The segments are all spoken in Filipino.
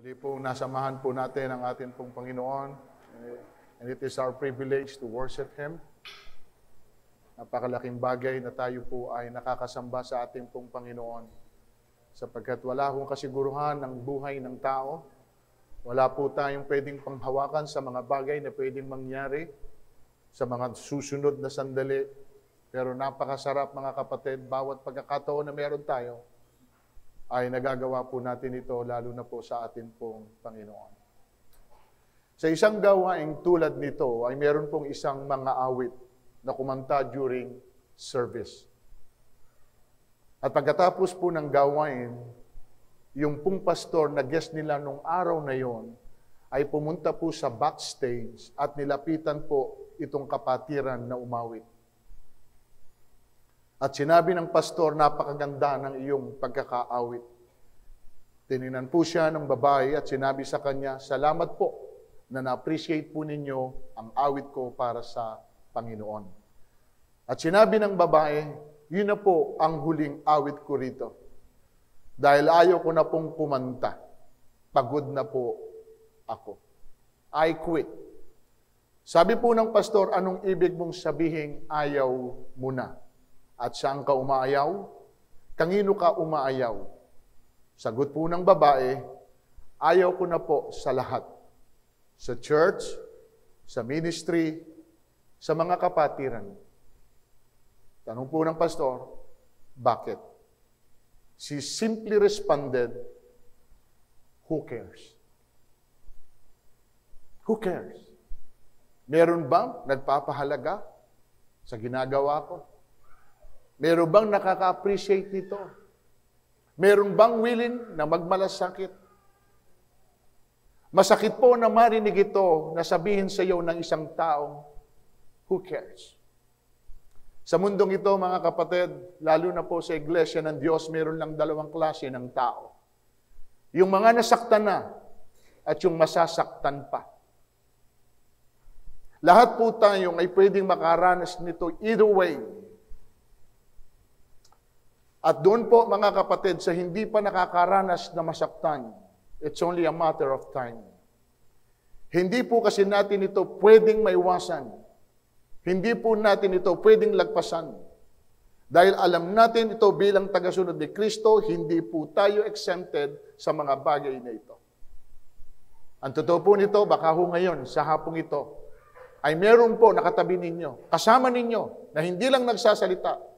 Muli pong nasamahan po natin ang ating pong Panginoon. And it is our privilege to worship Him. Napakalaking bagay na tayo po ay nakakasamba sa ating pong Panginoon. Sapagkat wala akong kasiguruhan ng buhay ng tao. Wala po tayong pwedeng panghawakan sa mga bagay na pwedeng mangyari sa mga susunod na sandali. Pero napakasarap mga kapatid, bawat pagkakataon na meron tayo, ay nagagawa po natin ito, lalo na po sa atin pong Panginoon. Sa isang gawaing tulad nito, ay meron pong isang mga awit na kumanta during service. At pagkatapos po ng gawain, yung pong pastor na guest nila nung araw na yon, ay pumunta po sa backstage at nilapitan po itong kapatiran na umawit. At sinabi ng pastor, napakaganda ng iyong pagkakaawit. Tinignan po siya ng babae at sinabi sa kanya, salamat po na na-appreciate po ninyo ang awit ko para sa Panginoon. At sinabi ng babae, yun na po ang huling awit ko rito. Dahil ayaw ko na pong kumanta. Pagod na po ako. I quit. Sabi po ng pastor, anong ibig mong sabihin ayaw mo na? At saan ka umaayaw? Kanino ka umaayaw? Sagot po ng babae, ayaw ko na po sa lahat. Sa church, sa ministry, sa mga kapatiran. Tanong po ng pastor, bakit? She simply responded, who cares? Who cares? Meron bang nagpapahalaga sa ginagawa ko? Meron bang nakaka-appreciate nito? Meron bang willing na magmalasakit? Masakit po na marinig ito na sabihin sa iyo ng isang taong, who cares? Sa mundong ito, mga kapatid, lalo na po sa Iglesia ng Diyos, meron lang dalawang klase ng tao. Yung mga nasaktan na at yung masasaktan pa. Lahat po tayong ay pwedeng makaranas nito either way. At doon po, mga kapatid, sa hindi pa nakakaranas na masaktan, it's only a matter of time. Hindi po kasi natin ito pwedeng maiwasan. Hindi po natin ito pwedeng lagpasan. Dahil alam natin ito bilang tagasunod ni Kristo, hindi po tayo exempted sa mga bagay na ito. Ang totoo po nito, baka ho ngayon, sa hapong ito, ay meron po nakatabi ninyo, kasama ninyo, na hindi lang nagsasalita,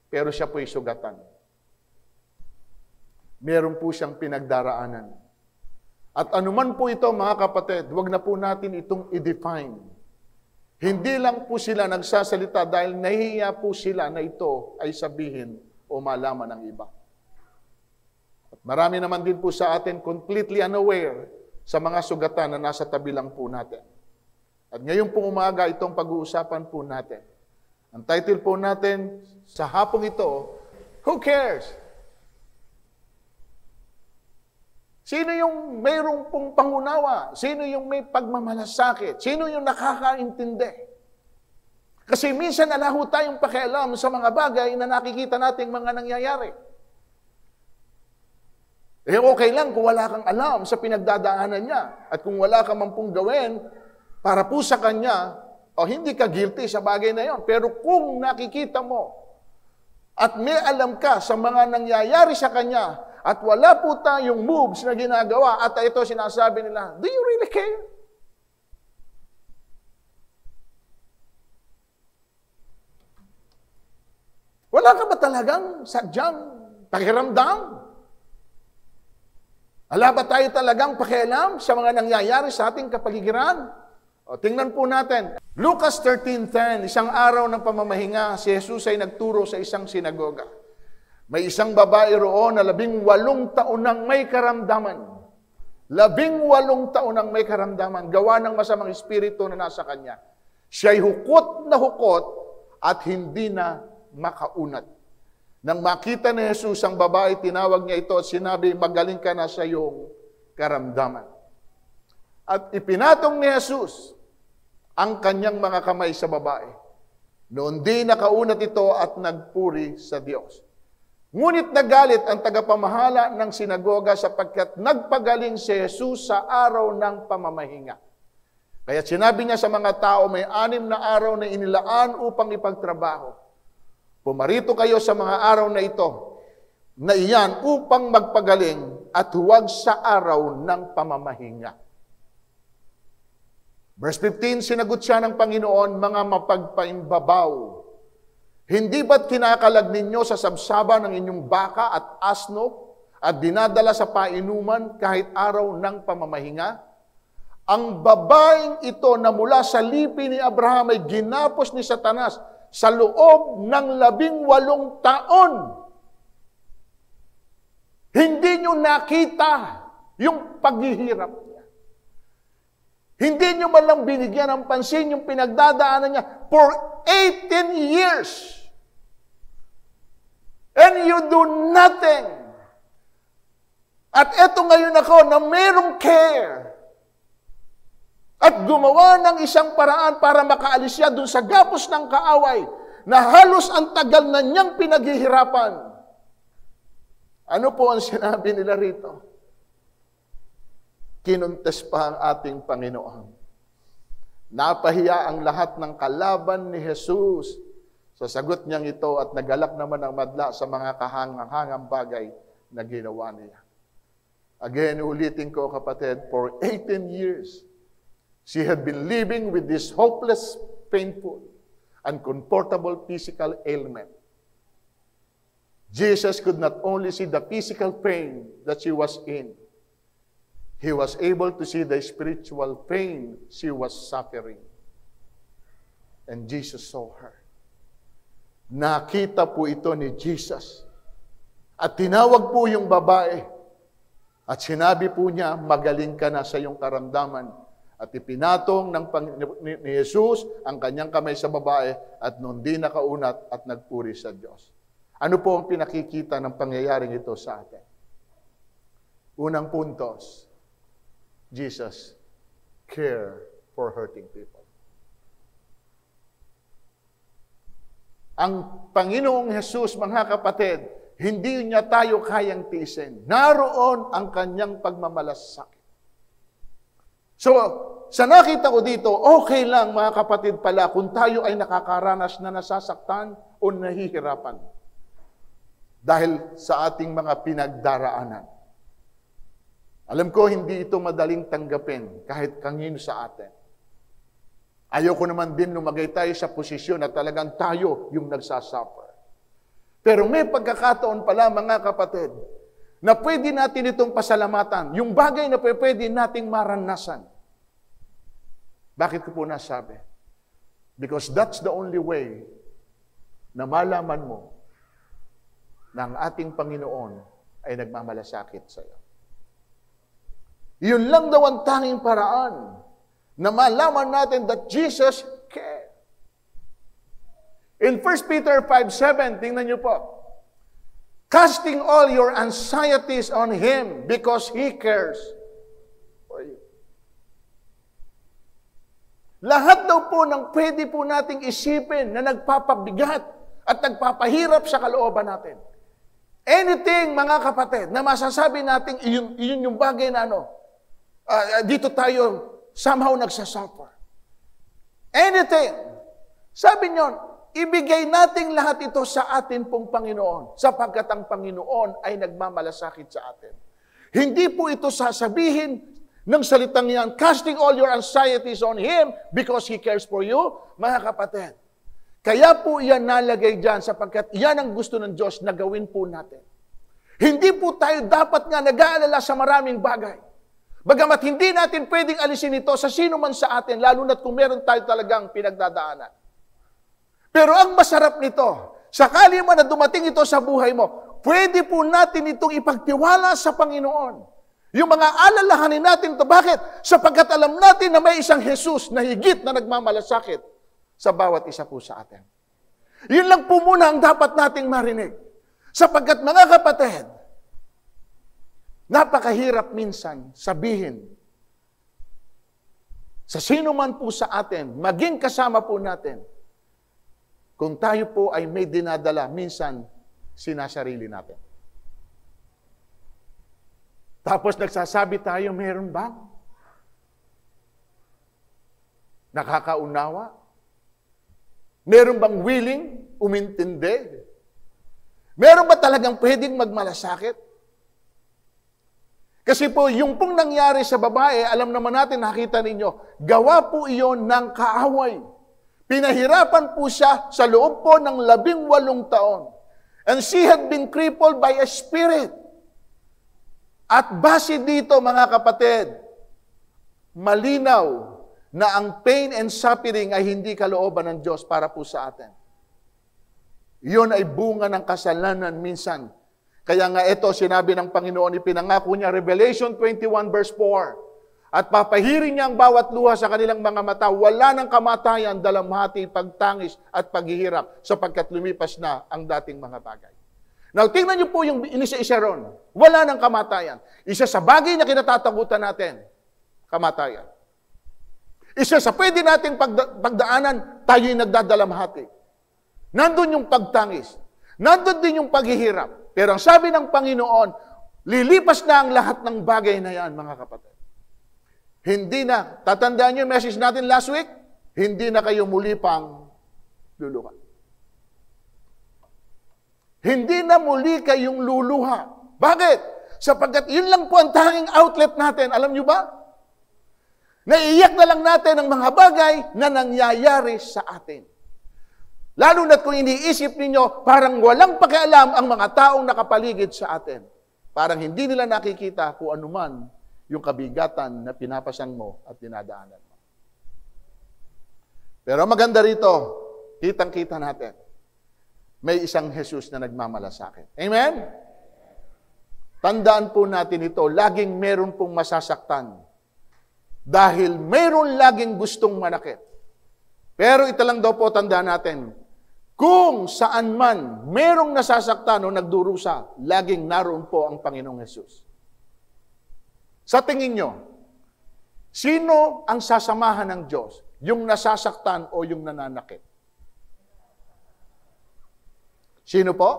pero siya po'y sugatan. Meron po siyang pinagdaraanan. At anuman po ito, mga kapatid, huwag na po natin itong i-define. Hindi lang po sila nagsasalita dahil nahihiya po sila na ito ay sabihin o malaman ng iba. At marami naman din po sa atin completely unaware sa mga sugatan na nasa tabi lang po natin. At ngayon pong umaga, itong pag-uusapan po natin. Ang title po natin sa hapong ito, who cares? Sino yung mayroong pong pangunawa? Sino yung may pagmamalasakit? Sino yung nakakaintindi? Kasi minsan alaho tayong pakialam sa mga bagay na nakikita nating mga nangyayari. Eh okay lang kung wala kang alam sa pinagdadaanan niya at kung wala ka man pong gawin para po sa kanya, o hindi ka guilty sa bagay na yon. Pero kung nakikita mo at may alam ka sa mga nangyayari sa kanya at wala po tayong moves na ginagawa at ito sinasabi nila, do you really care? Wala ka ba talagang sadyang pakiramdam? Wala ba tayo talagang pakialam sa mga nangyayari sa ating kapaligiran? O, tingnan po natin. Lucas 13:10, isang araw ng pamamahinga, si Jesus ay nagturo sa isang sinagoga. May isang babae roon na 18 taon nang may karamdaman. 18 taon nang may karamdaman, gawa ng masamang espiritu na nasa kanya. Siya'y hukot na hukot at hindi na makaunat. Nang makita ni Jesus ang babae, tinawag niya ito at sinabi, magaling ka na sa iyong karamdaman. At ipinatong ni Jesus ang kanyang mga kamay sa babae. Noon di nakaunat ito at nagpuri sa Diyos. Ngunit nagalit ang tagapamahala ng sinagoga sapagkat nagpagaling si Jesus sa araw ng pamamahinga. Kaya sinabi niya sa mga tao, may 6 na araw na inilaan upang ipagtrabaho. Pumarito kayo sa mga araw na ito, na iyan upang magpagaling at huwag sa araw ng pamamahinga. Verse 15, sinagot siya ng Panginoon, mga mapagpaimbabaw. Hindi ba't kinakalag ninyo sa sabsaba ng inyong baka at asno at dinadala sa painuman kahit araw ng pamamahinga? Ang babaeng ito na mula sa lipi ni Abraham ay ginapos ni Satanas sa loob ng 18 taon. Hindi nyo nakita yung paghihirap niya. Hindi nyo man lang binigyan ng pansin yung pinagdadaanan niya for 18 years. And you do nothing. At eto ngayon ako na merong care. At gumawa ng isang paraan para makaalis siya dun sa gapos ng kaaway na halos ang tagal na niyang pinaghihirapan. Ano po ang sinabi nila rito? Kinuntes pa ang ating Panginoon. Napahiya ang lahat ng kalaban ni Jesus sa sagot niyang ito at nagalak naman ang madla sa mga kahangang-hangang bagay na ginawa niya. Again, ulitin ko kapatid, for 18 years, she had been living with this hopeless, painful, uncomfortable physical ailment. Jesus could not only see the physical pain that she was in, He was able to see the spiritual pain she was suffering. And Jesus saw her. Nakita po ito ni Jesus. At tinawag po yung babae. At sinabi po niya, magaling ka na sa iyong karamdaman. At ipinatong ni Jesus ang kanyang kamay sa babae at noon din nakaunat at nagpuri sa Diyos. Ano po ang pinakikita ng pangyayaring ito sa atin? Unang puntos, Jesus cared for hurting people. Ang Panginoong Jesus, mga kapatid, hindi niya tayo kayang tiisin. Naroon ang kanyang pagmamalasakit. So, sa nakita ko dito, okay lang mga kapatid pala kung tayo ay nakakaranas na nasasaktan o nahihirapan dahil sa ating mga pinagdaraanan. Alam ko, hindi ito madaling tanggapin kahit kanino sa atin. Ayoko naman din lumagay tayo sa posisyon na talagang tayo yung nagsasuffer. Pero may pagkakataon pala mga kapatid na pwede natin itong pasalamatan. Yung bagay na pwede nating maranasan. Bakit ko po nasabi? Because that's the only way na malaman mo na ang ating Panginoon ay nagmamalasakit sa iyo. Yun lang daw ang tanging paraan na malaman natin that Jesus cared. In 1 Peter 5:7, tingnan niyo po. Casting all your anxieties on Him because He cares for you. Lahat daw po ng pwede po nating isipin na nagpapabigat at nagpapahirap sa kalooban natin. Anything, mga kapatid, na masasabi natin, iyon yung bagay na dito tayo somehow nagsasuffer. Anything. Sabi niyo, ibigay natin lahat ito sa atin pong Panginoon sapagkat ang Panginoon ay nagmamalasakit sa atin. Hindi po ito sasabihin ng salitang yan, casting all your anxieties on Him because He cares for you, mga kapatid. Kaya po yan nalagay dyan sapagkat yan ang gusto ng Diyos na gawin po natin. Hindi po tayo dapat nga nag-aalala sa maraming bagay. Bagamat hindi natin pwedeng alisin ito sa sino man sa atin, lalo na't kung meron tayo talagang pinagdadaanan. Pero ang masarap nito, sakali man na dumating ito sa buhay mo, pwede po natin itong ipagtiwala sa Panginoon. Yung mga alalahanin natin ito, bakit? Sapagkat alam natin na may isang Jesus na higit na nagmamalasakit sa bawat isa po sa atin. Yun lang po muna ang dapat nating marinig. Sapagkat mga kapatid, napakahirap minsan sabihin sa sino man po sa atin, maging kasama po natin, kung tayo po ay may dinadala minsan sinasarili natin. Tapos nagsasabi tayo, meron bang nakakaunawa? Meron bang willing umintindi? Meron ba talagang pwedeng magmalasakit? Kasi po, yung pong nangyari sa babae, alam naman natin, nakita ninyo, gawa po iyon ng kaaway. Pinahirapan po siya sa loob po ng 18 taon. And she had been crippled by a spirit. At base dito, mga kapatid, malinaw na ang pain and suffering ay hindi kalooban ng Diyos para po sa atin. Iyon ay bunga ng kasalanan minsan. Kaya nga ito, sinabi ng Panginoon, ipinangako niya, Revelation 21 verse 4, at papahirin niya ang bawat luha sa kanilang mga mata, wala ng kamatayan, dalamhati, pagtangis at paghihirap, sapagkat lumipas na ang dating mga bagay. Now, tingnan niyo po yung inisa-isa ron. Wala ng kamatayan. Isa sa bagay na kinatatakutan natin, kamatayan. Isa sa pwede nating pagdaanan, tayo'y nagdadalamhati. Nandun yung pagtangis. Nandun din yung paghihirap. Pero ang sabi ng Panginoon, lilipas na ang lahat ng bagay na yan, mga kapatid. Hindi na. Tatandaan niyo yung message natin last week? Hindi na kayo muli pang luluha. Hindi na muli kayong luluha. Bakit? Sapagkat yun lang po ang tanging outlet natin. Alam niyo ba? Naiiyak na lang natin ang mga bagay na nangyayari sa atin. Lalo na't kung iniisip ninyo, parang walang pakialam ang mga taong nakapaligid sa atin. Parang hindi nila nakikita kung anuman yung kabigatan na pinapasan mo at dinadaanan mo. Pero maganda rito, kitang-kita natin, may isang Jesus na nagmamalasakit. Amen? Tandaan po natin ito, laging meron pong masasaktan. Dahil meron laging gustong manakit. Pero ito lang daw po tandaan natin, kung saan man merong nasasaktan o nagdurusa, laging naroon po ang Panginoong Jesus. Sa tingin nyo, sino ang sasamahan ng Diyos? Yung nasasaktan o yung nananakit? Sino po?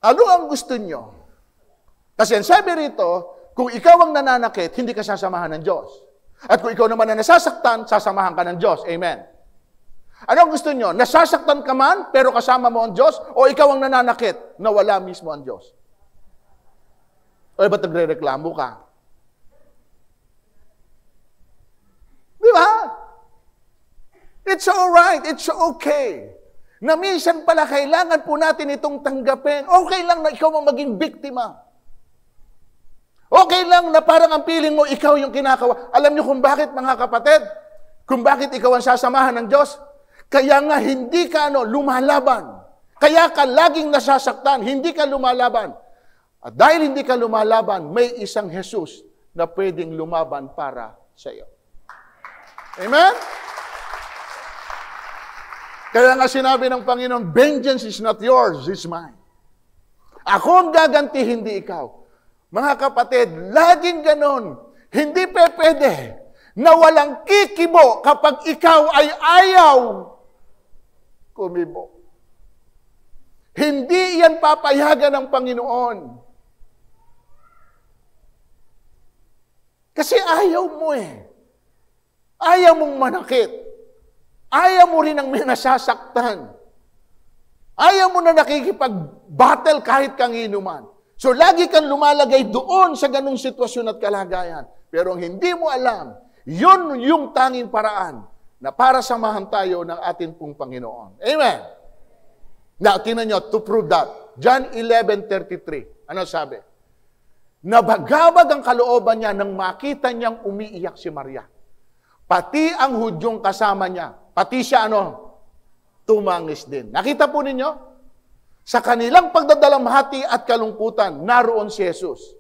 Ano ang gusto nyo? Kasi ang sabi rito, kung ikaw ang nananakit, hindi ka sasamahan ng Diyos. At kung ikaw naman ang nasasaktan, sasamahan ka ng Diyos. Amen. Ano ang gusto nyo? Nasasaktan ka man, pero kasama mo ang Diyos? O ikaw ang nananakit, na wala mismo ang Diyos? O ba't nagre-reklamo ka? Di ba? It's alright, it's okay. Na minsan pala kailangan po natin itong tanggapin. Okay lang na ikaw ang maging biktima. Okay lang na parang ang piling mo, ikaw yung kinakawa. Alam niyo kung bakit, mga kapatid? Kung bakit ikaw ang sasamahan ng Diyos? Kaya nga hindi ka lumalaban. Kaya ka laging nasasaktan, hindi ka lumalaban. At dahil hindi ka lumalaban, may isang Jesus na pwedeng lumaban para sa iyo. Amen? Kaya nga sinabi ng Panginoon, vengeance is not yours, it's mine. Ako ang gaganti, hindi ikaw. Mga kapatid, laging ganon. Hindi pwede na walang kikibo kapag ikaw ay ayaw kumibo. Hindi yan papayagan ng Panginoon. Kasi ayaw mo eh. Ayaw mong manakit. Ayaw mo rin ang may nasasaktan. Ayaw mo na nakikipag-battle kahit kanginuman. So, lagi kang lumalagay doon sa ganung sitwasyon at kalagayan. Pero ang hindi mo alam, yun yung tanging paraan na para samahan tayo ng ating pong Panginoon. Amen? Now, tingnan nyo, to prove that, John 11:33, ano sabi? Nabagabag ang kalooban niya nang makita niyang umiiyak si Maria. Pati ang Hudyong kasama niya, pati siya tumangis din. Nakita po ninyo? Sa kanilang pagdadalamhati at kalungkutan, naroon si Jesus.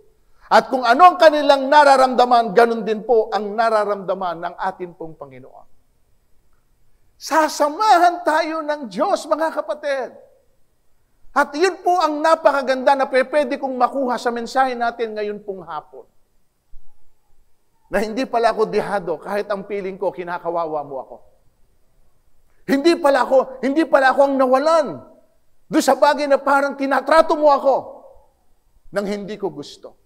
At kung ano ang kanilang nararamdaman, ganun din po ang nararamdaman ng ating pong Panginoon. Sasamahan tayo ng Diyos, mga kapatid. At yun po ang napakaganda na pwede kong makuha sa mensahe natin ngayon pong hapon. Na hindi pala ako dihado, kahit ang piling ko, kinakawawa mo ako. Hindi pala ako ang nawalan Doon sa bagay na parang tinatrato mo ako nang hindi ko gusto.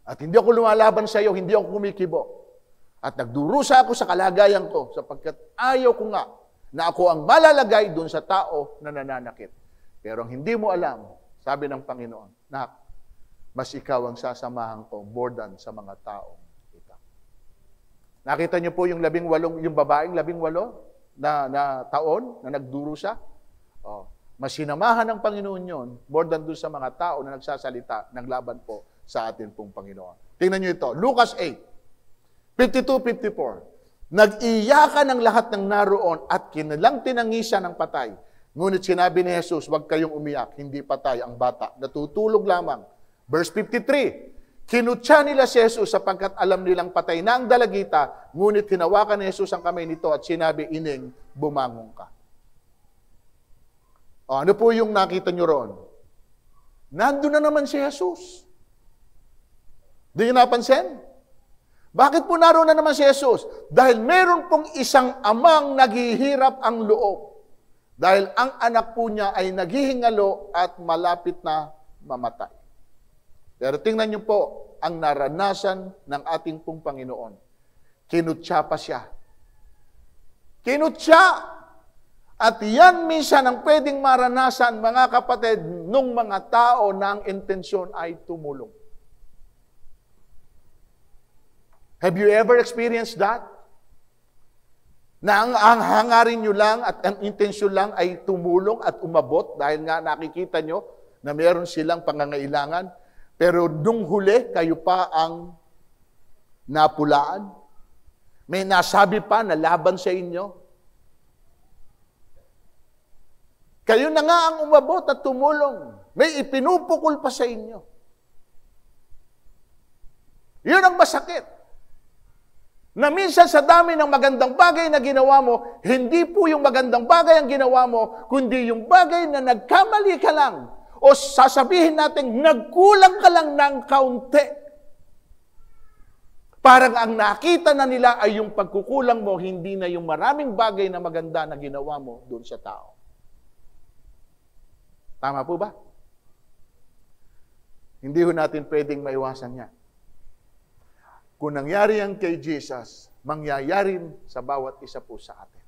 At hindi ako lumalaban sa iyo, hindi ako kumikibo. At nagdurusa ako sa kalagayan ko sapagkat ayaw ko nga na ako ang malalagay doon sa tao na nananakit. Pero ang hindi mo alam, sabi ng Panginoon, Nak, mas ikaw ang sasamahan ko more than sa mga taong ito. Nakita niyo po yung yung babaeng 18 na taon na nagdurusa? Oh, mas sinamahan ng Panginoon yon more than doon sa mga tao na nagsasalita, naglaban po sa atin pong Panginoon. Tingnan niyo ito, Lucas 8, 52-54. Nag-iyakan ang lahat ng naroon at kinilang tinangisa ng patay. Ngunit sinabi ni Jesus, huwag kayong umiyak, hindi patay ang bata, natutulog lamang. Verse 53, kinutya nila si Jesus sapagkat alam nilang patay na ang dalagita, ngunit hinawakan ni Jesus ang kamay nito at sinabi, Ining, bumangon ka. O, ano po yung nakita nyo roon? Nandun na naman si Jesus. Di nyo napansin? Bakit po naroon na naman si Jesus? Dahil meron pong isang amang naghihirap ang loob. Dahil ang anak po niya ay naghihingalo at malapit na mamatay. Pero tingnan niyo po ang naranasan ng ating pong Panginoon. Kinutya pa siya. Kinutya! At yan minsan ang pwedeng maranasan, mga kapatid, nung mga tao na ang intensyon ay tumulong. Have you ever experienced that? Na ang hangarin nyo lang at ang intensyon lang ay tumulong at umabot dahil nga nakikita nyo na meron silang pangangailangan. Pero nung huli, kayo pa ang napulaan. May nasabi pa na laban sa inyo. Kayo na nga ang umabot at tumulong. May ipinupukol pa sa inyo. Yun ang masakit. Na minsan sa dami ng magandang bagay na ginawa mo, hindi po yung magandang bagay ang ginawa mo, kundi yung bagay na nagkamali ka lang. O sasabihin natin, nagkulang ka lang ng kaunti. Parang ang nakita na nila ay yung pagkukulang mo, hindi na yung maraming bagay na maganda na ginawa mo doon sa tao. Tama po ba? Hindi ho natin pwedeng maiwasan yan. Kung nangyari yan kay Jesus, mangyayari sa bawat isa po sa atin.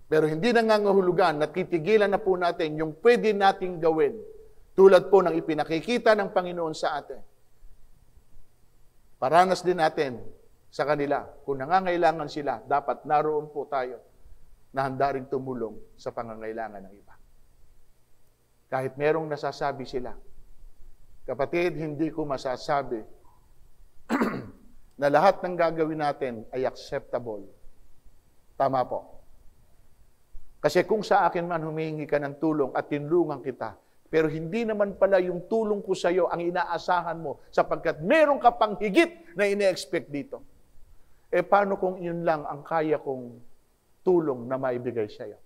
Pero hindi nangangahulugan, natitigilan na po natin yung pwede nating gawin tulad po ng ipinakikita ng Panginoon sa atin. Paranas din natin sa kanila. Kung nangangailangan sila, dapat naroon po tayo na handa rin tumulong sa pangangailangan ng iba. Kahit merong nasasabi sila, kapatid, hindi ko masasabi na lahat ng gagawin natin ay acceptable. Tama po. Kasi kung sa akin man humingi ka ng tulong at tinulungan kita, pero hindi naman pala yung tulong ko sa iyo ang inaasahan mo sapagkat meron ka pang higit na ine-expect dito. Eh paano kung yun lang ang kaya kong tulong na maibigay sa iyo?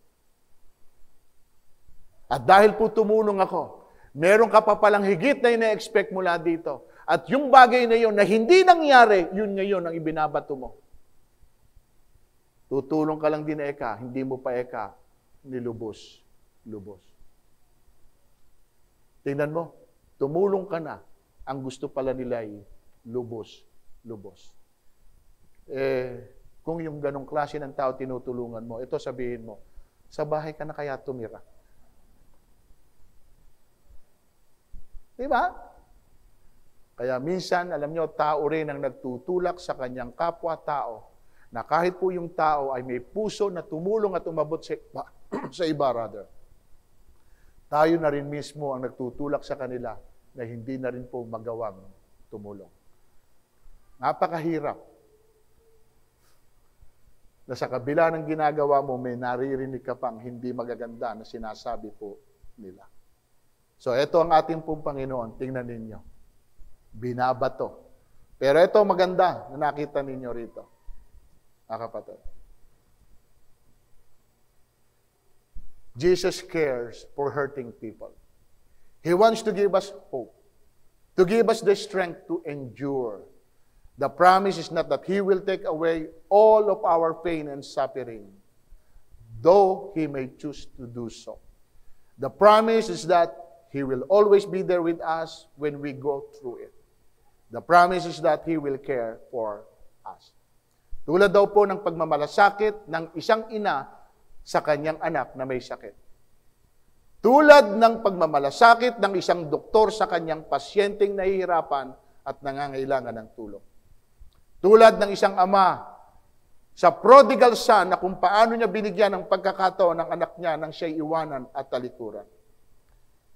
At dahil po tumulong ako, meron ka pa palang higit na ine-expect mula dito. At yung bagay na yun na hindi nangyari, yun ngayon ang ibinabato mo. Tutulong ka lang din eka, hindi mo pa eka nilubos. Tingnan mo, tumulong ka na. Ang gusto pala nila ay lubos. Kung yung ganong klase ng tao tinutulungan mo, ito sabihin mo, sa bahay ka na kaya tumira. Diba? Kaya minsan, alam nyo, tao rin ang nagtutulak sa kanyang kapwa-tao na kahit po yung tao ay may puso na tumulong at umabot sa iba, rather. Tayo na rin mismo ang nagtutulak sa kanila na hindi na rin po magawang tumulong. Napakahirap na sa kabila ng ginagawa mo, may naririnig ka pang hindi magaganda na sinasabi po nila. So, ito ang ating pong Panginoon. Tingnan ninyo. Binabato. Pero ito maganda na nakita ninyo rito. Kapatid. Jesus cares for hurting people. He wants to give us hope. To give us the strength to endure. The promise is not that He will take away all of our pain and suffering, though He may choose to do so. The promise is that He will always be there with us when we go through it. The promise is that He will care for us. Tulad daw po ng pagmamalasakit ng isang ina sa kanyang anak na may sakit. Tulad ng pagmamalasakit ng isang doktor sa kanyang pasyenteng nahihirapan at nangangailangan ng tulong. Tulad ng isang ama sa prodigal son na kung paano niya binigyan ng pagkakataon ng anak niya nang siya'y iwanan at talikuran.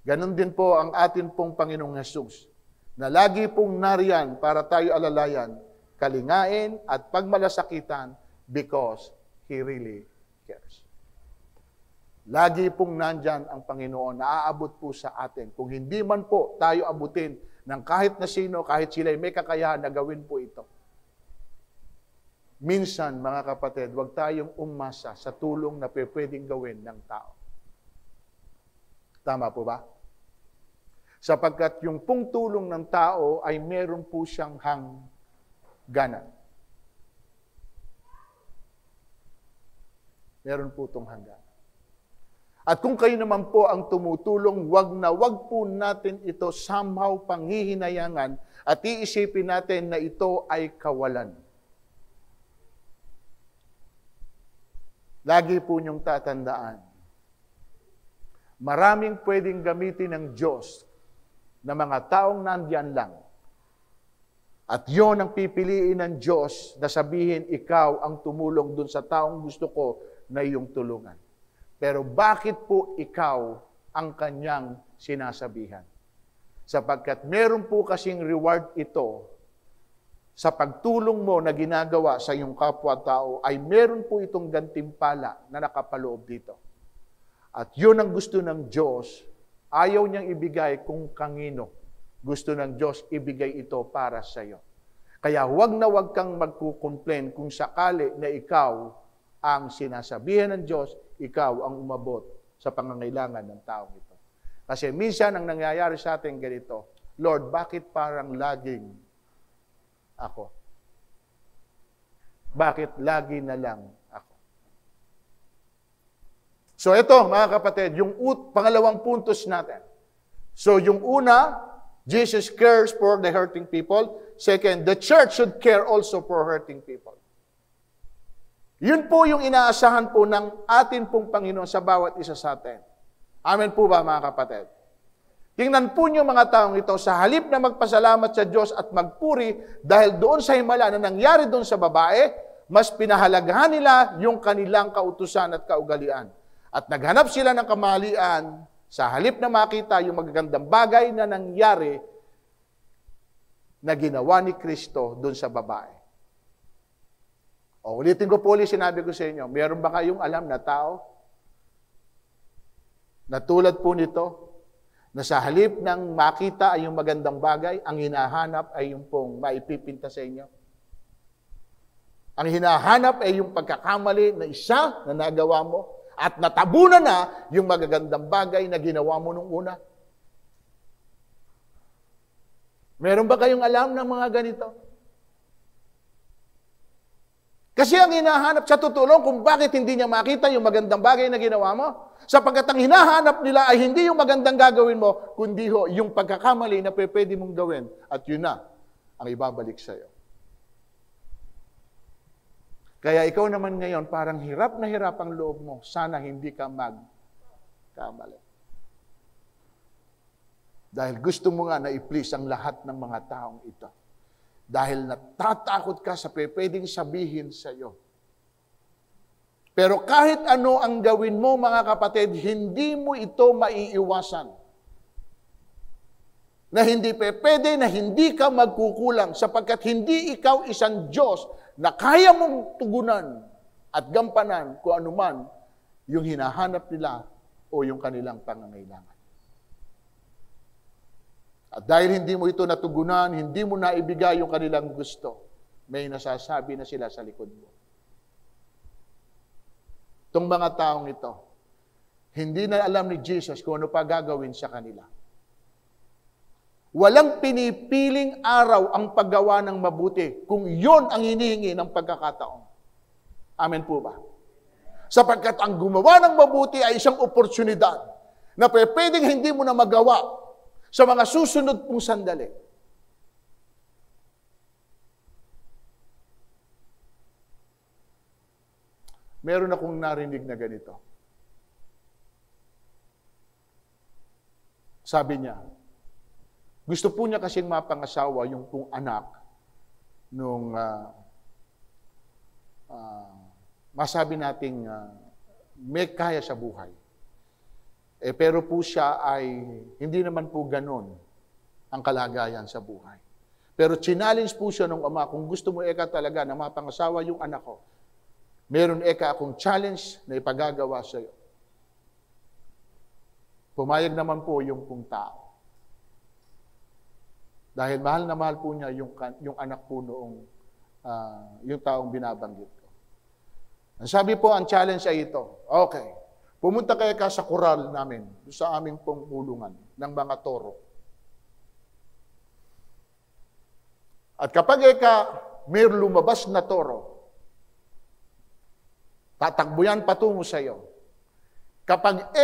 Ganon din po ang atin pong Panginoong Hesus, na lagi pong nariyan para tayo alalayan, kalingain at pagmalasakitan because He really cares. Lagi pong nandyan ang Panginoon, naaabot po sa atin. Kung hindi man po tayo abutin ng kahit na sino, kahit sila'y may kakayahan na gawin po ito. Minsan, mga kapatid, huwag tayong umasa sa tulong na pwedeng gawin ng tao. Tama po ba? Sapagkat yung pong tulong ng tao ay meron po siyang hangganan. Meron po itong hangganan. At kung kayo naman po ang tumutulong, wag po natin ito somehow panghihinayangan at iisipin natin na ito ay kawalan. Lagi po niyong tatandaan, maraming pwedeng gamitin ng Diyos na mga taong nandiyan lang. At yon ang pipiliin ng Diyos na sabihin, ikaw ang tumulong dun sa taong gusto ko na iyong tulungan. Pero bakit po ikaw ang kanyang sinasabihan? Sapagkat meron po kasing reward ito sa pagtulong mo na ginagawa sa iyong kapwa-tao, ay meron po itong gantimpala na nakapaloob dito. At yun ang gusto ng Diyos. Ayaw niyang ibigay kung kanino. Gusto ng Diyos ibigay ito para sa iyo. Kaya huwag na huwag kang magkukomplain kung sakali na ikaw ang sinasabihan ng Diyos, ikaw ang umabot sa pangangailangan ng taong ito. Kasi minsan ang nangyayari sa atin ganito, Lord, bakit parang laging ako? Bakit lagi na lang ako? So ito, mga kapatid, yung pangalawang puntos natin. So yung una, Jesus cares for the hurting people. Second, the church should care also for hurting people. Yun po yung inaasahan po ng atin pong Panginoon sa bawat isa sa atin. Amen po ba, mga kapatid? Tingnan po niyo mga taong ito, sa halip na magpasalamat sa Diyos at magpuri dahil doon sa himala na nangyari doon sa babae, mas pinahalagahan nila yung kanilang kautusan at kaugalian. At naghanap sila ng kamalian sa halip na makita yung magagandang bagay na nangyari na ginawa ni Kristo doon sa babae. O, ulitin ko po ulit, sinabi ko sa inyo, meron ba kayong alam na tao na tulad po nito, na sa halip ng makita ay yung magandang bagay, ang hinahanap ay yung pong maipipinta sa inyo? Ang hinahanap ay yung pagkakamali na isa na nagawa mo at natabunan na yung magagandang bagay na ginawa mo nung una. Meron ba kayong alam ng mga ganito? Kasi ang hinahanap sa tutulong kung bakit hindi niya makita yung magandang bagay na ginawa mo. Sapagkat ang hinahanap nila ay hindi yung magandang gagawin mo, kundi yung pagkakamali na pwede mong gawin. At yun na ang ibabalik sa iyo. Kaya ikaw naman ngayon, parang hirap na hirap ang loob mo. Sana hindi ka magkamali. Dahil gusto mo nga na i-please ang lahat ng mga taong ito. Dahil natatakot ka sa pwedeng sabihin sa iyo. Pero kahit ano ang gawin mo, mga kapatid, hindi mo ito maiiwasan. Na hindi pwede, na hindi ka magkukulang sapagkat hindi ikaw isang Diyos na kaya mong tugunan at gampanan kung anuman yung hinahanap nila o yung kanilang pangangailangan. At dahil hindi mo ito natugunan, hindi mo naibigay yung kanilang gusto, may nasasabi na sila sa likod mo. Itong mga taong ito, hindi na alam ni Jesus kung ano pa gagawin sa kanila. Walang pinipiling araw ang paggawa ng mabuti kung yon ang hinihingi ng pagkakataon. Amen po ba? Sapagkat ang gumawa ng mabuti ay isang oportunidad na pwedeng hindi mo na magawa sa mga susunod pong sandali. Meron akong narinig na ganito. Sabi niya, gusto po niya kasing mapangasawa yung pong anak nung masabi nating may kaya sa buhay. Pero po siya ay hindi naman po ganun ang kalagayan sa buhay. Pero challenge po siya ng ama, kung gusto mo talaga na mapangasawa yung anak ko, meron akong challenge na ipagagawa sa iyo. Pumayag naman po yung pong tao. Dahil mahal na mahal po niya yung anak po noong yung taong binabanggit ko. Ang sabi po, ang challenge ay ito. Okay, pumunta kayo sa koral namin, sa aming pong pulungan ng mga toro. At kapag may lumabas na toro, tatakbo yan patungo sa iyo. Kapag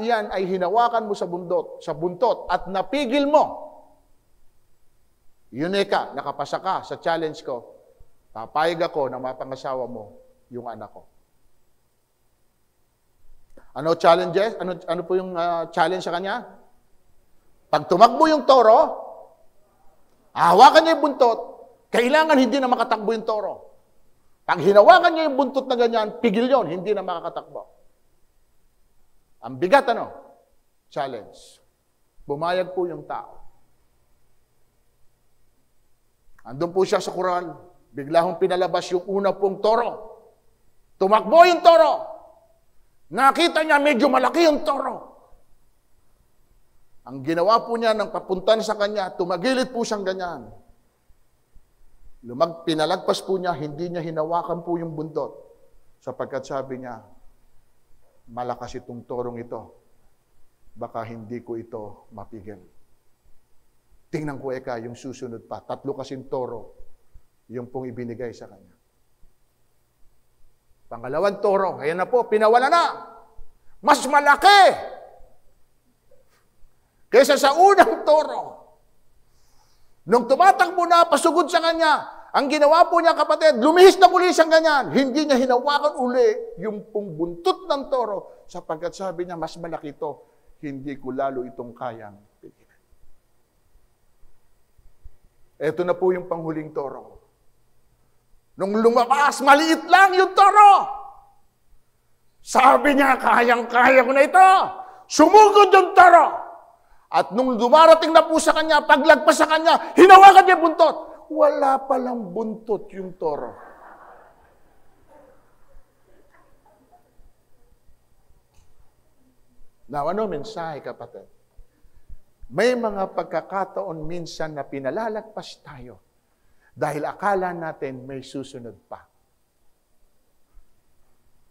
iyan ay hinawakan mo sa buntot at napigil mo, yun nakapasa ka sa challenge ko, papayag ako na mapangasawa mo yung anak ko. Ano challenges? Ano po yung challenge sa kanya? Pag tumakbo yung toro, hawakan niya yung buntot, kailangan hindi na makatakbo yung toro. Pag hinawakan niya yung buntot na ganyan, pigil yon, hindi na makakatakbo. Ang bigat challenge. Bumayag po yung tao. Andun po siya sa koral, bigla hong pinalabas yung una pong toro. Tumakbo yung toro. Nakita niya medyo malaki yung toro. Ang ginawa po niya nang papuntan sa kanya, tumagilid po siyang ganyan. Pinalagpas po niya, hindi niya hinawakan po yung buntot. Sapagkat sabi niya, malakas itong torong ito. Baka hindi ko ito mapigil. Tingnan ko yung susunod pa. 3 kasing toro yung pong ibinigay sa kanya. Pangalawang toro, ayan na po, pinawala na. Mas malaki kaysa sa unang toro. Nung tumatakbo na, pasugod sa kanya, ang ginawa po niya, kapatid, lumihis na muli siyang ganyan. Hindi niya hinawakan uli yung pong buntot ng toro sapagkat sabi niya, mas malaki ito, hindi ko lalo itong kayang pigilan. Ito na po yung panghuling toro. Nung lumabas, maliit lang yung toro. Sabi niya, kayang-kaya ko na ito. Sumugod yung toro. At nung dumarating na po sa kanya, paglagpas sa kanya, hinawakan niya buntot. Wala palang buntot yung toro. Now, mensahe, kapatid? May mga pagkakataon minsan na pinalalagpas tayo dahil akala natin may susunod pa.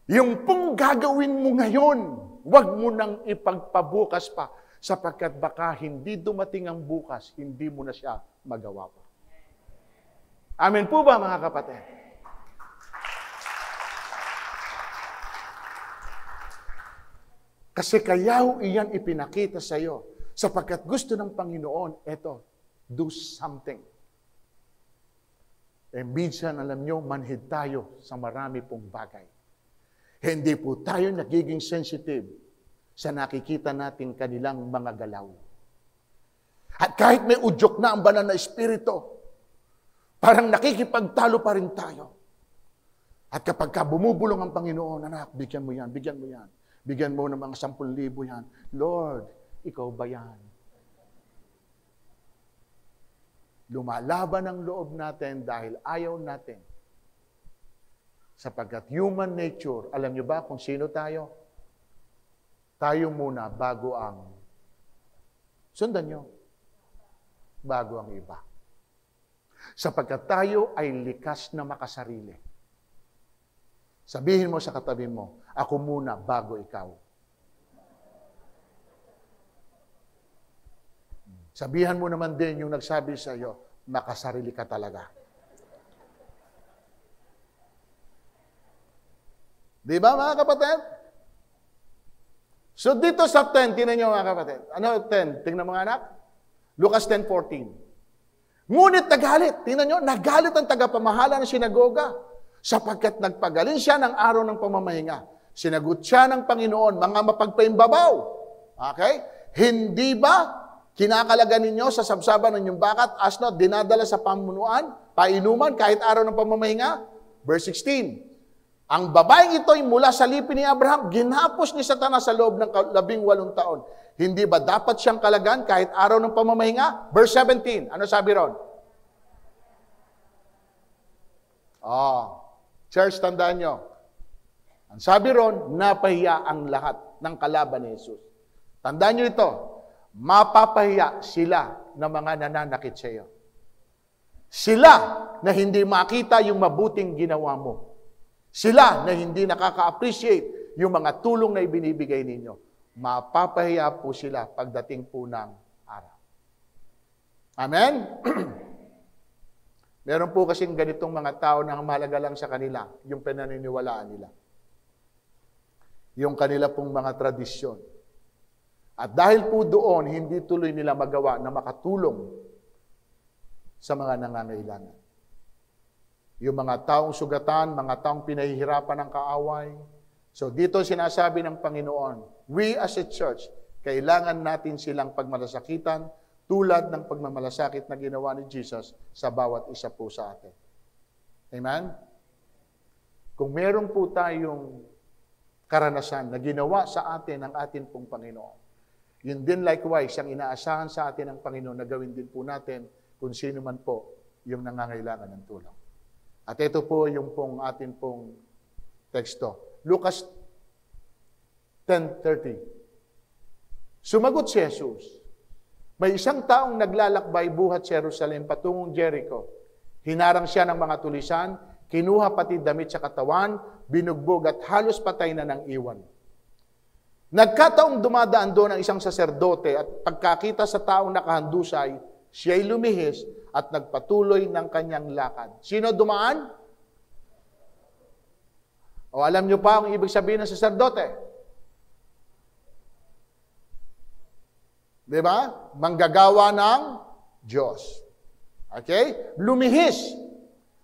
Yung pong gagawin mo ngayon, huwag mo nang ipagpabukas pa. Sapagkat baka hindi dumating ang bukas, hindi mo na siya magawa pa. Amen po ba, mga kapatid? Kasi kayaw iyan ipinakita sa iyo. Sapagkat gusto ng Panginoon, do something. Minsan, alam nyo, manhid tayo sa marami pong bagay. Hindi po tayo nagiging sensitive sa nakikita natin kanilang mga galaw. At kahit may udyok na ang banal na espiritu, parang nakikipagtalo pa rin tayo. At kapag bumubulong ang Panginoon, anak, bigyan mo yan, bigyan mo yan. Bigyan mo ng mga 10,000 yan. Lord, ikaw ba yan? Lumalaban ang loob natin dahil ayaw natin. Sapagkat human nature, alam nyo ba kung sino tayo? Tayo muna bago ang, sundan nyo, bago ang iba. Sapagkat tayo ay likas na makasarili. Sabihin mo sa katabi mo, ako muna bago ikaw. Sabihan mo naman din yung nagsabi sa iyo, makasarili ka talaga. Di ba, mga kapatid? So dito sa 10, tingnan nyo mga kapatid. Ano 10? Tingnan mga anak. Lucas 10:14. Ngunit nagalit. Tingnan nyo, nagalit ang tagapamahala ng sinagoga sapagkat nagpagaling siya ng araw ng pamamahinga. Sinagot siya ng Panginoon, mga mapagpaimbabaw. Okay? Hindi ba kinakalaga ninyo sa sabsaban ng inyong bakat, asno, dinadala sa pamunuan, painuman kahit araw ng pamamahinga? Verse 16. Ang babaeng ito'y mula sa lipi ni Abraham, ginhapos ni Satanas sa loob ng 18 taon. Hindi ba dapat siyang kalagan kahit araw ng pamamahinga? Verse 17. Ano sabi ron? Church, tandaan nyo. Ang sabi ron, napahiya ang lahat ng kalaban ni Jesus. Tandaan nyo ito, mapapahiya sila na mga nananakit sa iyo. Sila na hindi makita yung mabuting ginawa mo. Sila na hindi nakaka-appreciate yung mga tulong na ibinibigay ninyo. Mapapahiya po sila pagdating po ng araw. Amen? Meron po kasing ganitong mga tao na mahalaga lang sa kanila, yung pinaniniwalaan nila. Yung kanila pong mga tradisyon. At dahil po doon, hindi tuloy nila magawa na makatulong sa mga nangangailangan. Yung mga taong sugatan, mga taong pinahihirapan ng kaaway. So dito sinasabi ng Panginoon, we as a church, kailangan natin silang pagmalasakitan tulad ng pagmamalasakit na ginawa ni Jesus sa bawat isa po sa atin. Amen? Kung meron po tayong karanasan na ginawa sa atin ng atin pong Panginoon, yun din likewise, ang inaasahan sa atin ng Panginoon na gawin din po natin kung sino man po yung nangangailangan ng tulong. At ito po yung pong atin pong teksto. Lucas 10:30. Sumagot si Jesus, may isang taong naglalakbay buhat sa Jerusalem patungong Jericho. Hinarang siya ng mga tulisan, kinuha pati damit sa katawan, binugbog at halos patay na ng iwan. Nagkataong dumadaan doon ang isang saserdote at pagkakita sa taong nakahandusay, siya'y lumihis at nagpatuloy ng kanyang lakad. Sino dumaan? O alam niyo pa ang ibig sabihin ng saserdote? Diba? Manggagawa ng Diyos. Okay? Lumihis.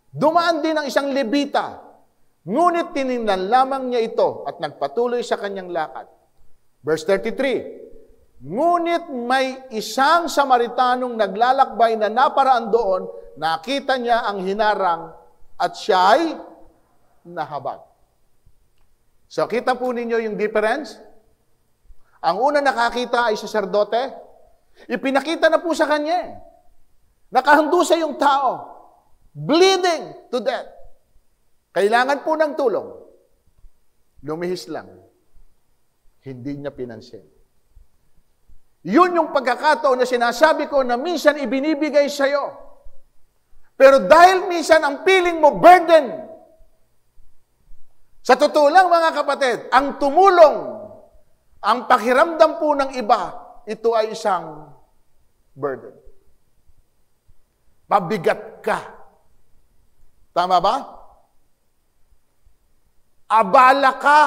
Dumaan din ang isang Levita. Ngunit tiningnan lamang niya ito at nagpatuloy sa kanyang lakad. Verse 33. Ngunit may isang Samaritanong naglalakbay na naparaan doon, nakita niya ang hinarang at siya'y nahabag. So, kita po ninyo yung difference? Ang una nakakita ay saserdote. Ipinakita na po sa kanya. Nakahandusa yung tao. Bleeding to death. Kailangan po ng tulong. Lumihis lang. Hindi niya pinansin. Yun yung pagkakataon na sinasabi ko na minsan ibinibigay sa'yo. Pero dahil minsan ang feeling mo burden. Sa totoo lang mga kapatid, ang tumulong, ang pakiramdam po ng iba, ito ay isang burden. Pabigat ka. Tama ba? Abala ka.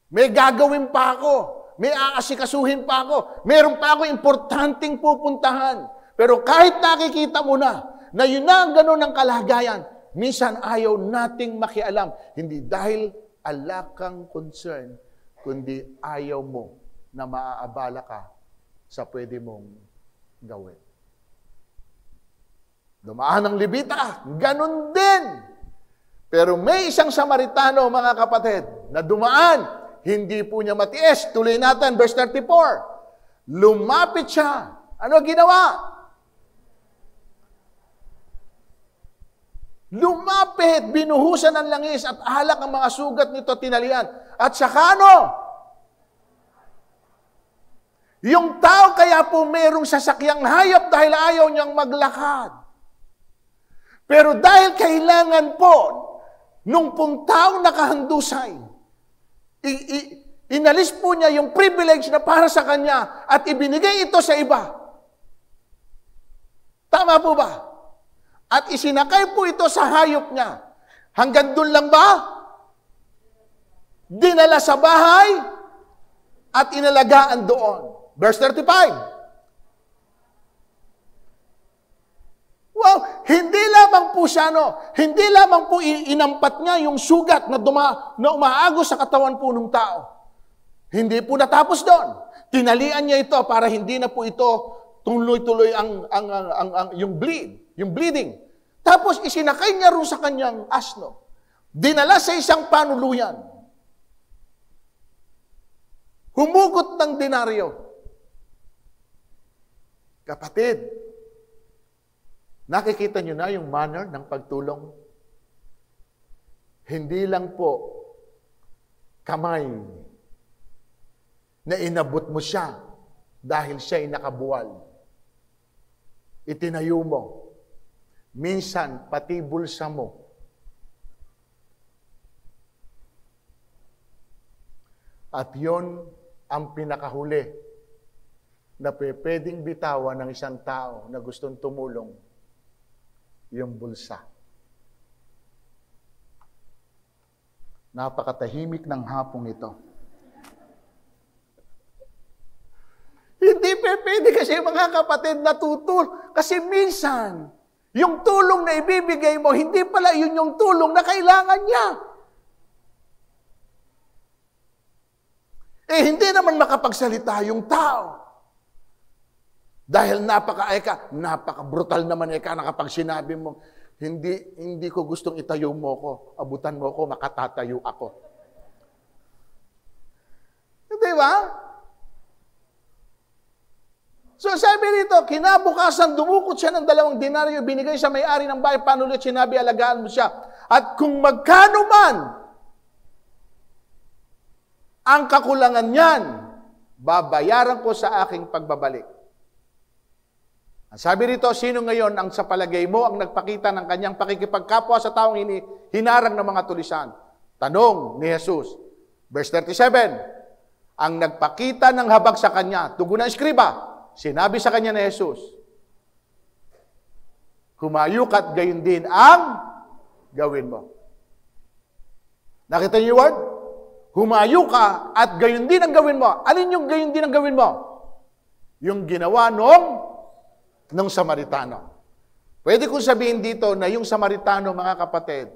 May gagawin pa ako. May aasikasuhin pa ako. Meron pa ako importanteng pupuntahan. Pero kahit nakikita mo na yun na ang ganun ng kalagayan, minsan ayaw nating makialam. Hindi dahil alakang concern, kundi ayaw mo na maaabala ka sa pwede mong gawin. Dumaan ang Levita, ganun din. Pero may isang Samaritano, mga kapatid, na dumaan, hindi po niya matiis. Tuloy natin, verse 34. Lumapit siya. Ano ginawa? Lumapit, binuhusan ng langis at alak ang mga sugat nito tinalian. At saka ano? Yung tao kaya po merong sasakyang hayop dahil ayaw niyang maglakad. Pero dahil kailangan po nung pong taong nakahandusay, inalis po niya yung privilege na para sa kanya at ibinigay ito sa iba. Tama po ba? At isinakay po ito sa hayop niya. Hanggang doon lang ba? Dinala sa bahay? at inalagaan doon. Verse 35. Wow, hindi lamang po siya, hindi lamang po inampat niya yung sugat na umaagos sa katawan po ng tao. Hindi po natapos doon. Tinalian niya ito para hindi na po ito tuloy-tuloy yung bleeding. Tapos isinakay niya rin sa kanyang asno. Dinala sa isang panuluyan. Humugot ng denaryo. Kapatid, nakikita niyo na yung manner ng pagtulong? Hindi lang po kamay na inabot mo siya dahil siya'y nakabuwal. Itinayo mo. Minsan, pati bulsa mo. At yon ang pinakahuli na pwedeng bitawan ng isang tao na gustong tumulong, yung bulsa. Napakatahimik ng hapong ito. Hindi pwede kasi mga kapatid natutul. Kasi minsan, yung tulong na ibibigay mo, hindi pala yun yung tulong na kailangan niya. Hindi naman makapagsalita yung tao. Dahil napaka-brutal naman nakapag sinabi mo, hindi ko gustong itayo mo ko, abutan mo ko, makatatayo ako. Di ba? So sabi rito, kinabukasan dumukot siya ng 2 denaryo, binigay sa may-ari ng bahay, panulit, sinabi, alagaan mo siya. At kung magkano man ang kakulangan niyan, babayaran ko sa aking pagbabalik. Ang sabi rito, sino ngayon ang sa palagay mo ang nagpakita ng kanyang pakikipagkapwa sa taong hinarang ng mga tulisan? Tanong ni Jesus. Verse 37, ang nagpakita ng habag sa kanya, tugon ng eskriba, sinabi sa kanya ni Jesus, humayo ka't gayon din ang gawin mo. Nakita niyo yung word? Humayo ka at gayon din ang gawin mo. Alin yung gayon din ang gawin mo? Yung ginawa ng Samaritano. Pwede kong sabihin dito na yung Samaritano, mga kapatid,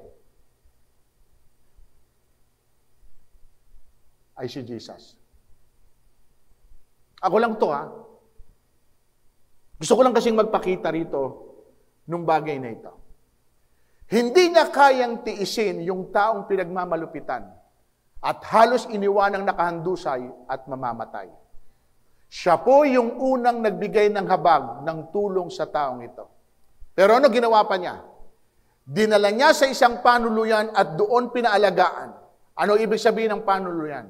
ay si Jesus. Ako lang to, Gusto ko lang kasing magpakita rito nung bagay na ito. Hindi niya kayang tiisin yung taong pinagmamalupitan at halos iniwanang nakahandusay at mamamatay. Siya po yung unang nagbigay ng habag ng tulong sa taong ito. Pero ano ginawa pa niya? Dinala niya sa isang panuluyan at doon pinaalagaan. Ano ibig sabihin ng panuluyan?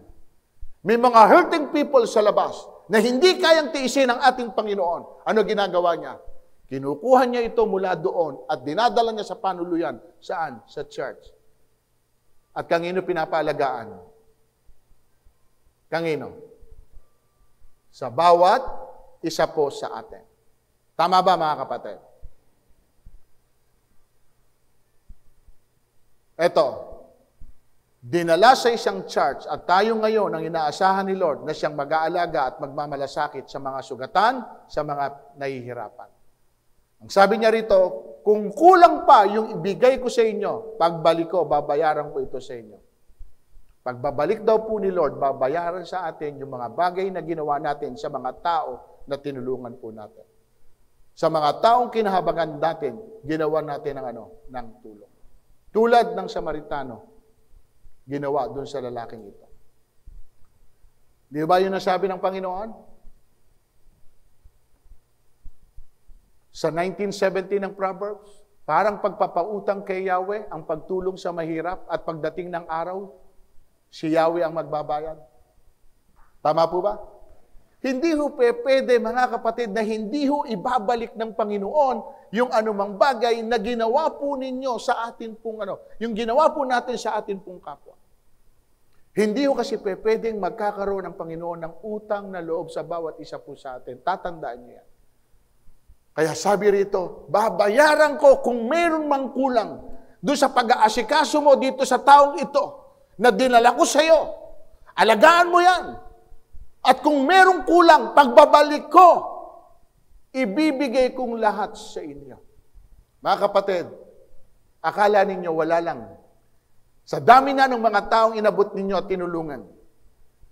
May mga hurting people sa labas na hindi kayang tiisin ng ating Panginoon. Ano ginagawa niya? Kinukuha niya ito mula doon at dinadala niya sa panuluyan. Saan? Sa church. At kanino pinapaalagaan? Kanino? Sa bawat isa po sa atin. Tama ba, mga kapatid? Ito, dinala sa isang church at tayo ngayon ang inaasahan ni Lord na siyang mag-aalaga at magmamalasakit sa mga sugatan, sa mga nahihirapan. Ang sabi niya rito, kung kulang pa yung ibigay ko sa inyo, pagbalik ko, babayaran ko ito sa inyo. Pagbabalik daw po ni Lord, babayaran sa atin yung mga bagay na ginawa natin sa mga tao na tinulungan po natin. Sa mga taong kinahabangan natin, ginawa natin ng tulong. Tulad ng Samaritano, ginawa doon sa lalaking ito. Di ba yun nasabi ng Panginoon? Sa 1970 ng Proverbs, parang pagpapautang kay Yahweh ang pagtulong sa mahirap at pagdating ng araw, si Yahweh ang magbabayad. Tama po ba? Hindi ho pwede, mga kapatid, na hindi ho ibabalik ng Panginoon yung anumang bagay na ginawa po ninyo sa atin pong yung ginawa po natin sa atin pong kapwa. Hindi ho kasi pwedeng magkakaroon ng Panginoon ng utang na loob sa bawat isa po sa atin. Tatandaan niyo yan. Kaya sabi rito, babayaran ko kung mayroon mang kulang doon sa pag-aasikaso mo dito sa taong ito na dinala ko sa iyo. Alagaan mo yan. At kung merong kulang, pagbabalik ko, ibibigay kong lahat sa inyo. Mga kapatid, akala ninyo wala lang. Sa dami na ng mga taong inabot ninyo at tinulungan.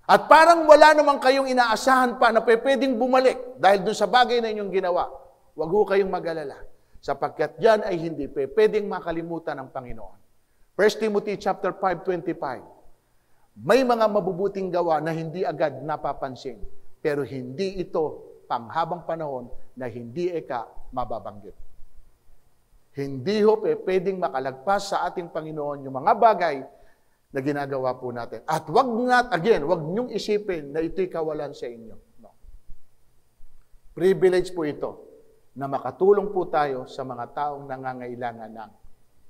At parang wala naman kayong inaasahan pa na pwedeng bumalik dahil doon sa bagay na inyong ginawa. Huwag ho kayong mag-alala. Sapagkat yan ay hindi pwedeng makalimutan ng Panginoon. 1 Timothy chapter 5:25. May mga mabubuting gawa na hindi agad napapansin, pero hindi ito panghabang panahon na hindi mababanggit. Hindi ho pwedeng makalagpas sa ating Panginoon yung mga bagay na ginagawa po natin. At wag niyong isipin na ito'y kawalan sa inyo. No. Privilege po ito na makatulong po tayo sa mga taong nangangailangan ng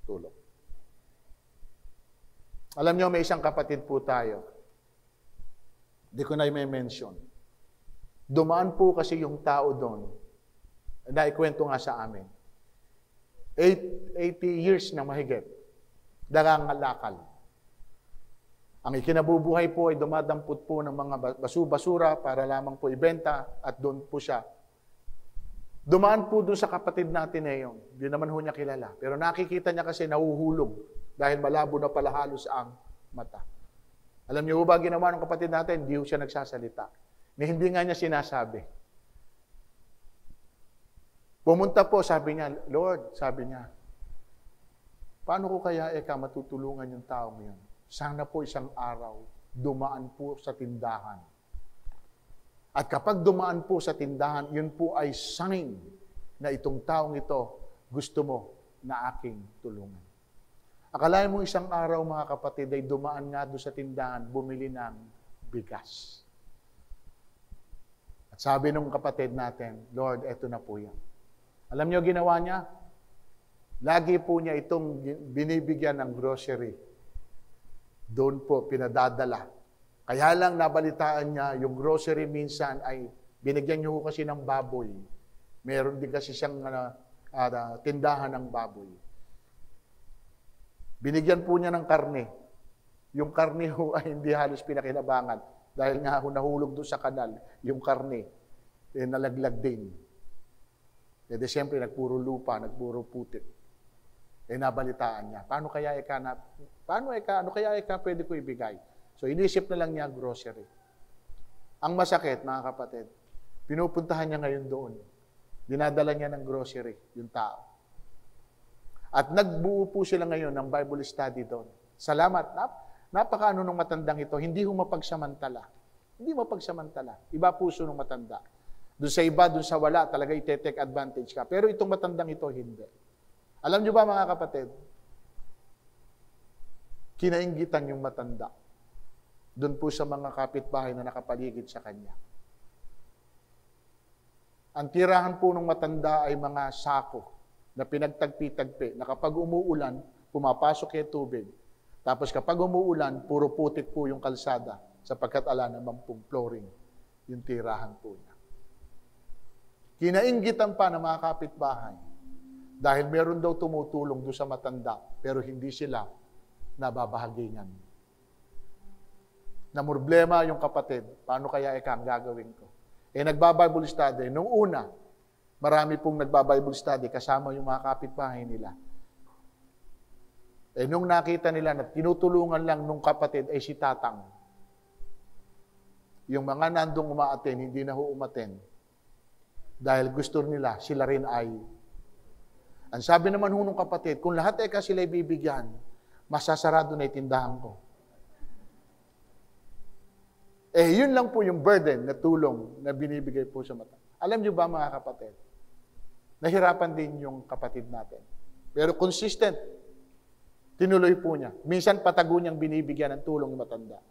tulong. Alam niyo, may isang kapatid po tayo. Hindi ko na i-mention. Dumaan po kasi yung tao doon. Naikwento nga sa amin. 80 years na mahigit. Darangalakal. Ang ikinabubuhay po ay dumadampot po ng mga basura para lamang po ibenta at doon po siya. Dumaan po doon sa kapatid natin na yun. Hindi naman ho niya kilala. Pero nakikita niya kasi nahuhulog dahil malabo na pala halos ang mata. Alam niyo ba ginawa ng kapatid natin? Hindi ho siya nagsasalita. Hindi nga niya sinasabi. Pumunta po, sabi niya, Lord, sabi niya, paano ko kaya matutulungan yung taong yun? Sana po isang araw, dumaan po sa tindahan. At kapag dumaan po sa tindahan, yun po ay sign na itong taong ito gusto mo na aking tulungan. Akalain mo isang araw, mga kapatid, ay dumaan nga doon sa tindahan, bumili ng bigas. At sabi nung kapatid natin, Lord, eto na po yan. Alam niyo ginawa niya? Lagi po niya itong binibigyan ng grocery. Doon po pinadadala. Kaya lang nabalitaan niya, yung grocery minsan ay binigyan niyo kasi ng baboy. Meron din kasi siyang tindahan ng baboy. Binigyan po niya ng karne. Yung karne ho ay hindi halos pinakinabangan. Dahil nga nahulog doon sa kanal, yung karne, nalaglag din. Siyempre, nagpuro lupa, nagpuro putik. Nabalitaan niya. Ano kaya pwede ko ibigay? So, inisip na lang niya grocery. Ang masakit, mga kapatid, pinupuntahan niya ngayon doon. Dinadala niya ng grocery, yung tao. At nagbuo po sila ngayon ng Bible study doon. Salamat. Napakaano nung matandang ito, hindi ho mapagsamantala. Hindi mapagsamantala. Iba puso nung matanda. Doon sa iba, doon sa wala, talaga ite-take advantage ka. Pero itong matandang ito, hindi. Alam niyo ba, mga kapatid, kinainggitan yung matanda. Doon po sa mga kapitbahay na nakapaligid sa kanya. Ang tirahan po ng matanda ay mga sako na pinagtagpi-tagpi, na kapag umuulan, pumapasok yung tubig. Tapos kapag umuulan, puro putik po yung kalsada, sapagkat ala naman pong flooring yung tirahan po niya. Kinainggitan pa ng mga kapitbahay, dahil meron daw tumutulong doon sa matanda, pero hindi sila nababahagingan. Na problema yung kapatid, paano kaya ang gagawin ko? Nagba-Bible study. Nung una, marami pong nagba-Bible study kasama yung mga kapitbahay nila. Nung nakita nila na tinutulungan lang nung kapatid ay si Tatang. Yung mga nandong umaaten, hindi na ho umaten. Dahil gusto nila, sila rin ay. Ang sabi naman ho nung kapatid, kung lahat sila ibibigyan, masasarado na itindahan ko. Yun lang po yung burden na tulong na binibigay po sa mata. Alam niyo ba, mga kapatid, nahirapan din yung kapatid natin. Pero consistent, tinuloy po niya. Minsan patago niyang binibigyan ng tulong yung matanda.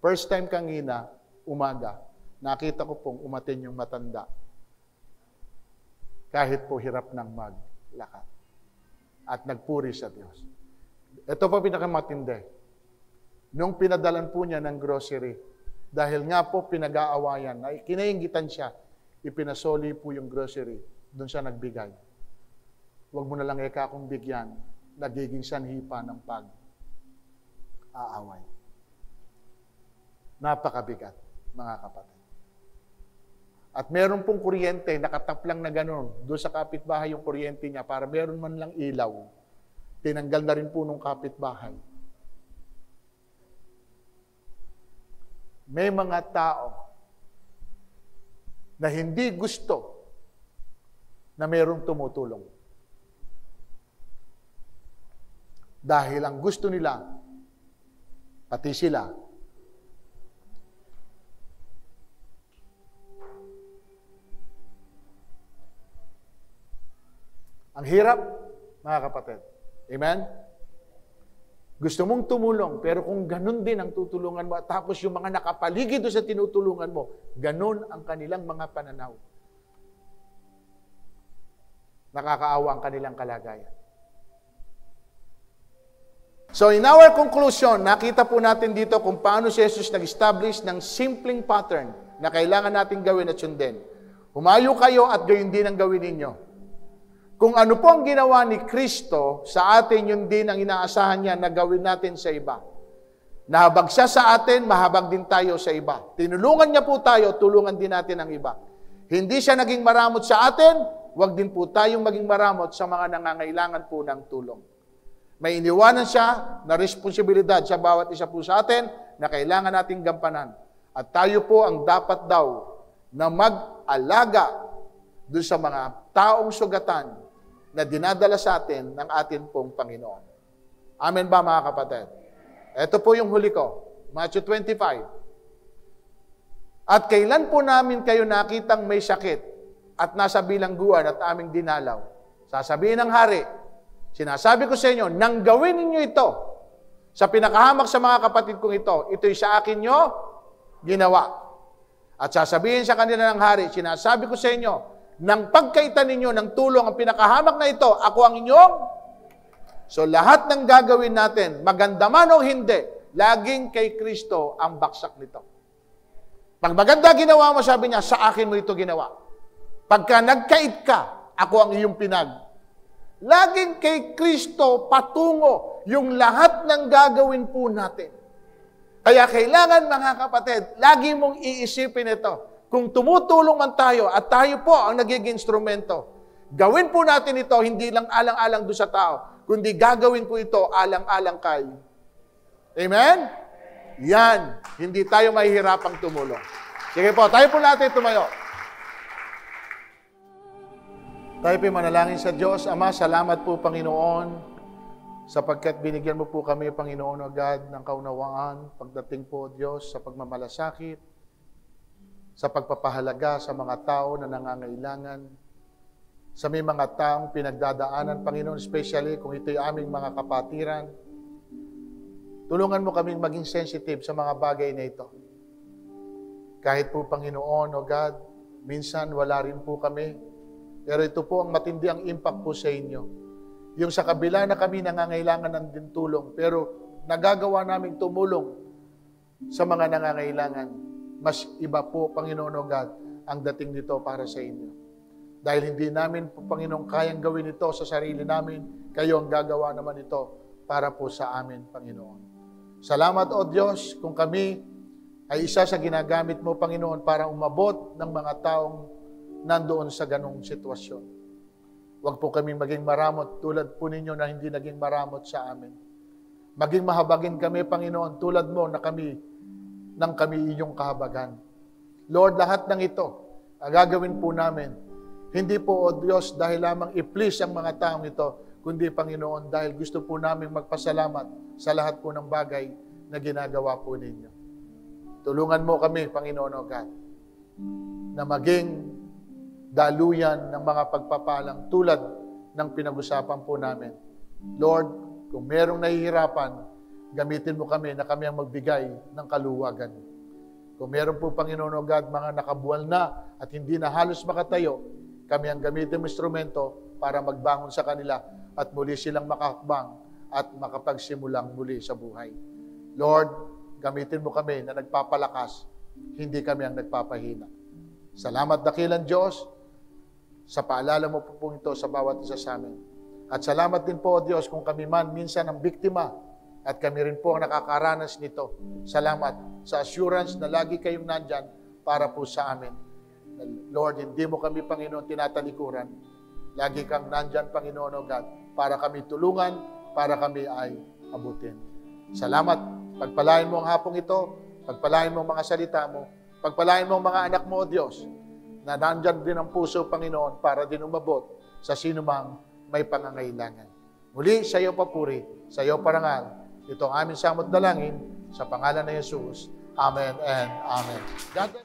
First time kanina, umaga, nakita ko pong umatin yung matanda. Kahit po hirap ng maglakad. At nagpuri sa Diyos. Ito po pinakamatindi. Nung pinadalan po niya ng grocery, dahil nga po pinag-aawayan, kinainggitan siya, ipinasoli po yung grocery, doon siya nagbigay. Huwag mo na lang akong bigyan, nagiging sanhi pa ng pag-aaway. Napakabigat. mga kapatid. At meron pong kuryente, nakataplang na gano'n, doon sa kapitbahay yung kuryente niya, para meron man lang ilaw. Tinanggal na rin po nung kapitbahay. May mga tao na hindi gusto na mayroong tumutulong. Dahil ang gusto nila, pati sila, ang hirap, mga kapatid. Amen? Gusto mong tumulong, pero kung ganun din ang tutulungan mo, at tapos yung mga nakapaligid doon sa tinutulungan mo, ganun ang kanilang mga pananaw. Nakakaawa ang kanilang kalagayan. So in our conclusion, nakita po natin dito kung paano si Jesus nag-establish ng simpleng pattern na kailangan natin gawin at sundin. Humayo kayo at gayon din ang gawin ninyo. Kung ano po ang ginawa ni Kristo sa atin, yun din ang inaasahan niya na gawin natin sa iba. Nahabag siya sa atin, mahabag din tayo sa iba. Tinulungan niya po tayo, tulungan din natin ang iba. Hindi siya naging maramot sa atin, wag din po tayong maging maramot sa mga nangangailangan po ng tulong. May iniwanan siya na responsibilidad sa bawat isa po sa atin na kailangan nating gampanan. At tayo po ang dapat daw na mag-alaga doon sa mga taong sugatan na dinadala sa atin ng atin pong Panginoon. Amen ba, mga kapatid? Ito po yung huli ko, Matthew 25. At kailan po namin kayo nakitang may sakit at nasa bilangguan at aming dinalaw? Sasabihin ng hari, sinasabi ko sa inyo, nang gawin ninyo ito, sa pinakahamak sa mga kapatid kong ito'y sa akin nyo ginawa. At sasabihin sa kanila ng hari, sinasabi ko sa inyo, nang pagkaitan ninyo ng tulong ang pinakahamak na ito, ako ang inyong. So lahat ng gagawin natin, maganda man o hindi, laging kay Kristo ang baksak nito. Pag maganda ginawa mo, sabi niya, sa akin mo ito ginawa. Pagka nagkait ka, ako ang iyong pinag. Laging kay Kristo patungo yung lahat ng gagawin po natin. Kaya kailangan, mga kapatid, lagi mong iisipin ito. Kung tumutulong man tayo at tayo po ang nagiging instrumento, gawin po natin ito hindi lang alang-alang doon sa tao, kundi gagawin po ito alang-alang kay. Amen? Yan. Hindi tayo mahihirapang tumulong. Sige po, tayo po natin tumayo. Tayo po manalangin sa Diyos. Ama, salamat po, Panginoon, sapagkat binigyan mo po kami, Panginoon, o God, ng kaunawaan, pagdating po, Diyos, sa pagmamalasakit, sa pagpapahalaga sa mga tao na nangangailangan, sa may mga taong pinagdadaanan, Panginoon, especially kung ito'y aming mga kapatiran. Tulungan mo kaming maging sensitive sa mga bagay na ito. Kahit po, Panginoon, o God, minsan wala rin po kami, pero ito po ang matindi ang impact po sa inyo. Yung sa kabila na kami nangangailangan ng din tulong, pero nagagawa naming tumulong sa mga nangangailangan. Mas iba po, Panginoon o God, ang dating nito para sa inyo. Dahil hindi namin, Panginoon, kayang gawin ito sa sarili namin, kayo ang gagawa naman ito para po sa amin, Panginoon. Salamat, O Diyos, kung kami ay isa sa ginagamit mo, Panginoon, para umabot ng mga taong nandoon sa ganong sitwasyon. Huwag po kami maging maramot tulad po ninyo na hindi naging maramot sa amin. Maging mahabagin kami, Panginoon, tulad mo na kami nang kami inyong kahabagan. Lord, lahat ng ito, gagawin po namin. Hindi po, O Diyos, dahil lamang i-please ang mga taong ito, kundi, Panginoon, dahil gusto po namin magpasalamat sa lahat po ng bagay na ginagawa po ninyo. Tulungan mo kami, Panginoon, O God, na maging daluyan ng mga pagpapalang tulad ng pinag-usapan po namin. Lord, kung merong nahihirapan, gamitin mo kami na kami ang magbigay ng kaluwagan. Kung meron po, Panginoon o God, mga nakabuwal na at hindi na halos makatayo, kami ang gamitin mo instrumento para magbangon sa kanila at muli silang makakbang at makapagsimulang muli sa buhay. Lord, gamitin mo kami na nagpapalakas, hindi kami ang nagpapahina. Salamat dakilang Diyos sa paalala mo po ito sa bawat isa sa amin. At salamat din po, O Diyos, kung kami man minsan ang biktima at kami rin po ang nakakaranas nito. Salamat sa assurance na lagi kayong nandyan para po sa amin. Lord, hindi mo kami, Panginoon, tinatalikuran. Lagi kang nandyan, Panginoon, O God, para kami tulungan, para kami ay abutin. Salamat. Pagpalain mo ang hapong ito, pagpalain mo ang mga salita mo, pagpalain mo ang mga anak mo, O Diyos, na nandyan din ang puso, Panginoon, para din umabot sa sinumang may pangangailangan. Muli, sa iyo papuri, sa iyo parangal. Ito ang aming samot dalangin sa pangalan ni Jesus. Amen and Amen. God bless.